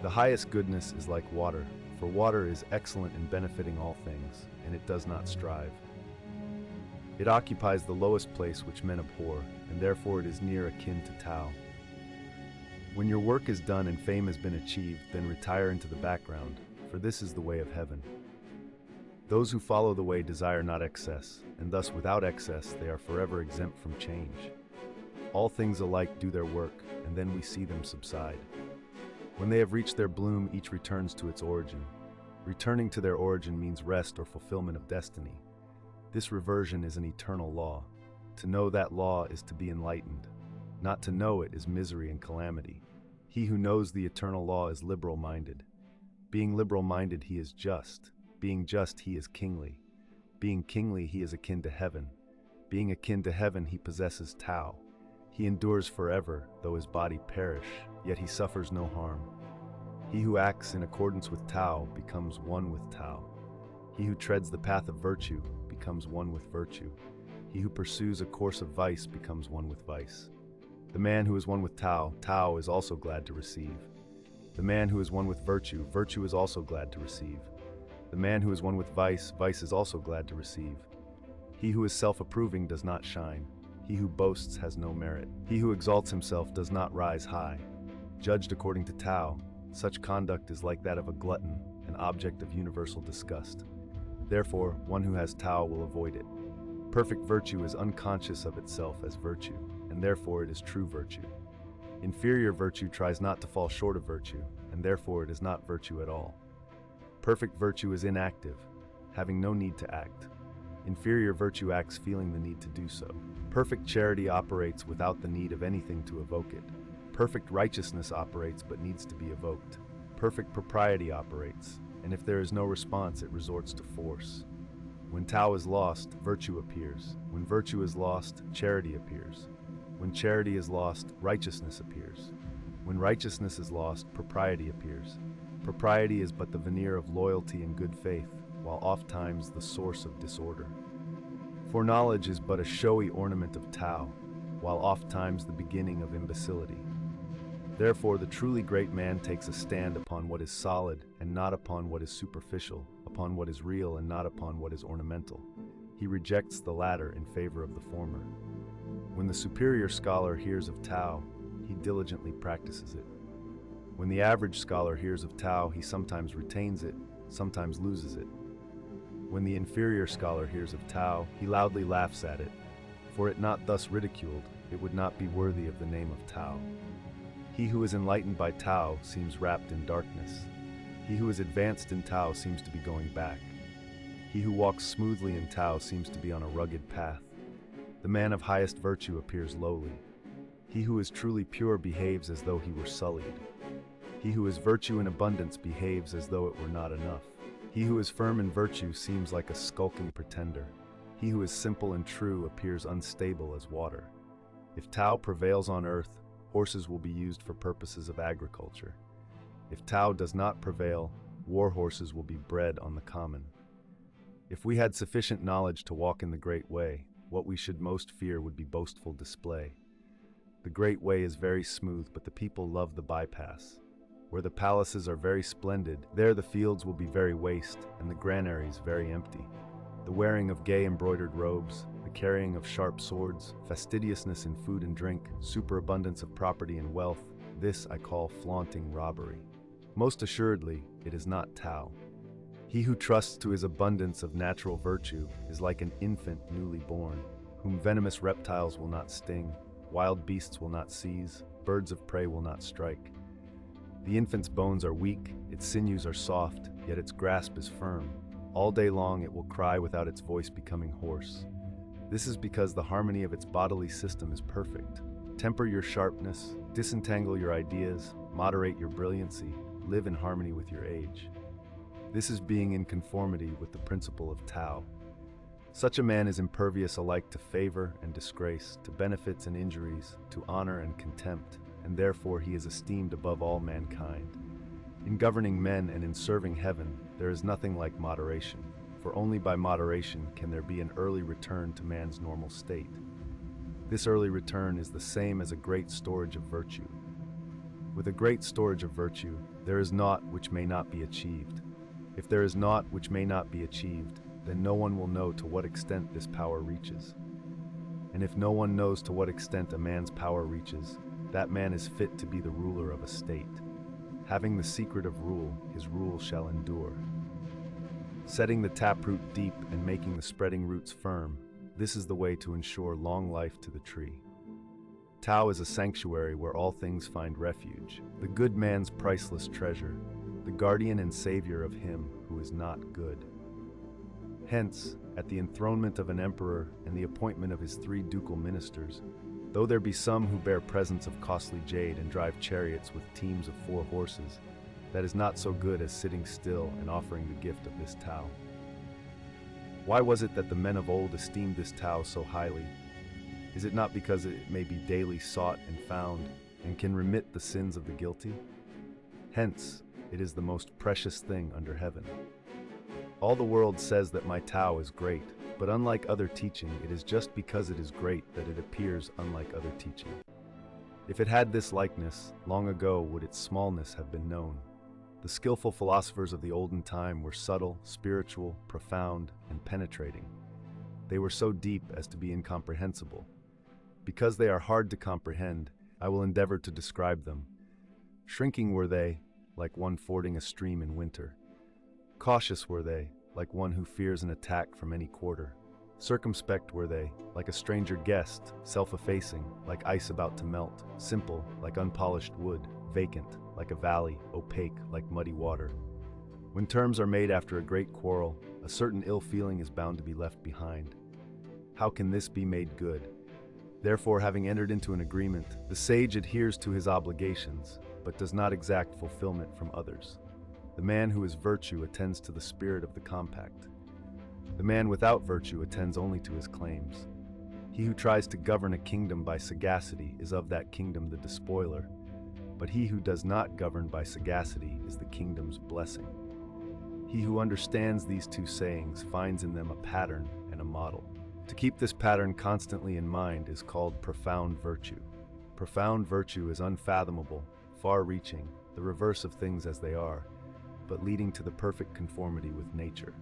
The highest goodness is like water, for water is excellent in benefiting all things, and it does not strive. It occupies the lowest place which men abhor, and therefore it is near akin to Tao. When your work is done and fame has been achieved, then retire into the background, for this is the way of heaven. Those who follow the way desire not excess, and thus without excess they are forever exempt from change. All things alike do their work, and then we see them subside. When they have reached their bloom, each returns to its origin. Returning to their origin means rest or fulfillment of destiny. This reversion is an eternal law. To know that law is to be enlightened. Not to know it is misery and calamity. He who knows the eternal law is liberal-minded. Being liberal-minded, he is just. Being just, he is kingly. Being kingly, he is akin to heaven. Being akin to heaven, he possesses Tao. He endures forever, though his body perish, yet he suffers no harm. He who acts in accordance with Tao becomes one with Tao. He who treads the path of virtue becomes one with virtue. He who pursues a course of vice becomes one with vice. The man who is one with Tao, Tao is also glad to receive. The man who is one with virtue, virtue is also glad to receive. The man who is one with vice, vice is also glad to receive. He who is self-approving does not shine. He who boasts has no merit. He who exalts himself does not rise high. Judged according to Tao, such conduct is like that of a glutton, an object of universal disgust. Therefore, one who has Tao will avoid it. Perfect virtue is unconscious of itself as virtue, and therefore it is true virtue. Inferior virtue tries not to fall short of virtue, and therefore it is not virtue at all. Perfect virtue is inactive, having no need to act. Inferior virtue acts feeling the need to do so. Perfect charity operates without the need of anything to evoke it. Perfect righteousness operates but needs to be evoked. Perfect propriety operates, and if there is no response, it resorts to force. When Tao is lost, virtue appears. When virtue is lost, charity appears. When charity is lost, righteousness appears. When righteousness is lost, propriety appears. Propriety is but the veneer of loyalty and good faith, while ofttimes the source of disorder. For knowledge is but a showy ornament of Tao, while ofttimes the beginning of imbecility. Therefore the truly great man takes a stand upon what is solid and not upon what is superficial, upon what is real and not upon what is ornamental. He rejects the latter in favor of the former. When the superior scholar hears of Tao, he diligently practices it. When the average scholar hears of Tao, he sometimes retains it, sometimes loses it. When the inferior scholar hears of Tao, he loudly laughs at it. For it not thus ridiculed, it would not be worthy of the name of Tao. He who is enlightened by Tao seems wrapped in darkness. He who is advanced in Tao seems to be going back. He who walks smoothly in Tao seems to be on a rugged path. The man of highest virtue appears lowly. He who is truly pure behaves as though he were sullied. He who is virtue in abundance behaves as though it were not enough. He who is firm in virtue seems like a skulking pretender. He who is simple and true appears unstable as water. If Tao prevails on earth, horses will be used for purposes of agriculture. If Tao does not prevail, war horses will be bred on the common. If we had sufficient knowledge to walk in the great way, what we should most fear would be boastful display. The great way is very smooth, but the people love the bypass. Where the palaces are very splendid, there the fields will be very waste, and the granaries very empty. The wearing of gay embroidered robes, the carrying of sharp swords, fastidiousness in food and drink, superabundance of property and wealth, this I call flaunting robbery. Most assuredly, it is not Tao. He who trusts to his abundance of natural virtue is like an infant newly born, whom venomous reptiles will not sting, wild beasts will not seize, birds of prey will not strike. The infant's bones are weak, its sinews are soft, yet its grasp is firm. All day long it will cry without its voice becoming hoarse. This is because the harmony of its bodily system is perfect. Temper your sharpness, disentangle your ideas, moderate your brilliancy, live in harmony with your age. This is being in conformity with the principle of Tao. Such a man is impervious alike to favor and disgrace, to benefits and injuries, to honor and contempt, and therefore he is esteemed above all mankind. In governing men and in serving heaven, there is nothing like moderation, for only by moderation can there be an early return to man's normal state. This early return is the same as a great storage of virtue. With a great storage of virtue, There is naught which may not be achieved. If there is naught which may not be achieved, then no one will know to what extent this power reaches. And if no one knows to what extent a man's power reaches, that man is fit to be the ruler of a state. Having the secret of rule, his rule shall endure. Setting the taproot deep and making the spreading roots firm, this is the way to ensure long life to the tree. Tao is a sanctuary where all things find refuge, the good man's priceless treasure, the guardian and savior of him who is not good. Hence, at the enthronement of an emperor and the appointment of his 3 ducal ministers, though there be some who bear presents of costly jade and drive chariots with teams of 4 horses, that is not so good as sitting still and offering the gift of this Tao. Why was it that the men of old esteemed this Tao so highly? Is it not because it may be daily sought and found, and can remit the sins of the guilty? Hence, it is the most precious thing under heaven. All the world says that my Tao is great, but unlike other teaching, it is just because it is great that it appears unlike other teaching. If it had this likeness, long ago would its smallness have been known. The skillful philosophers of the olden time were subtle, spiritual, profound, and penetrating. They were so deep as to be incomprehensible. Because they are hard to comprehend, I will endeavor to describe them. Shrinking were they, like one fording a stream in winter. Cautious were they, like one who fears an attack from any quarter. Circumspect were they, like a stranger guest, self-effacing, like ice about to melt, simple, like unpolished wood, vacant, like a valley, opaque, like muddy water. When terms are made after a great quarrel, a certain ill feeling is bound to be left behind. How can this be made good? Therefore, having entered into an agreement, the sage adheres to his obligations, but does not exact fulfillment from others. The man who is virtue attends to the spirit of the compact. The man without virtue attends only to his claims. He who tries to govern a kingdom by sagacity is of that kingdom the despoiler, but he who does not govern by sagacity is the kingdom's blessing. He who understands these 2 sayings finds in them a pattern and a model. To keep this pattern constantly in mind is called profound virtue. Profound virtue is unfathomable, far-reaching, the reverse of things as they are, but leading to the perfect conformity with nature.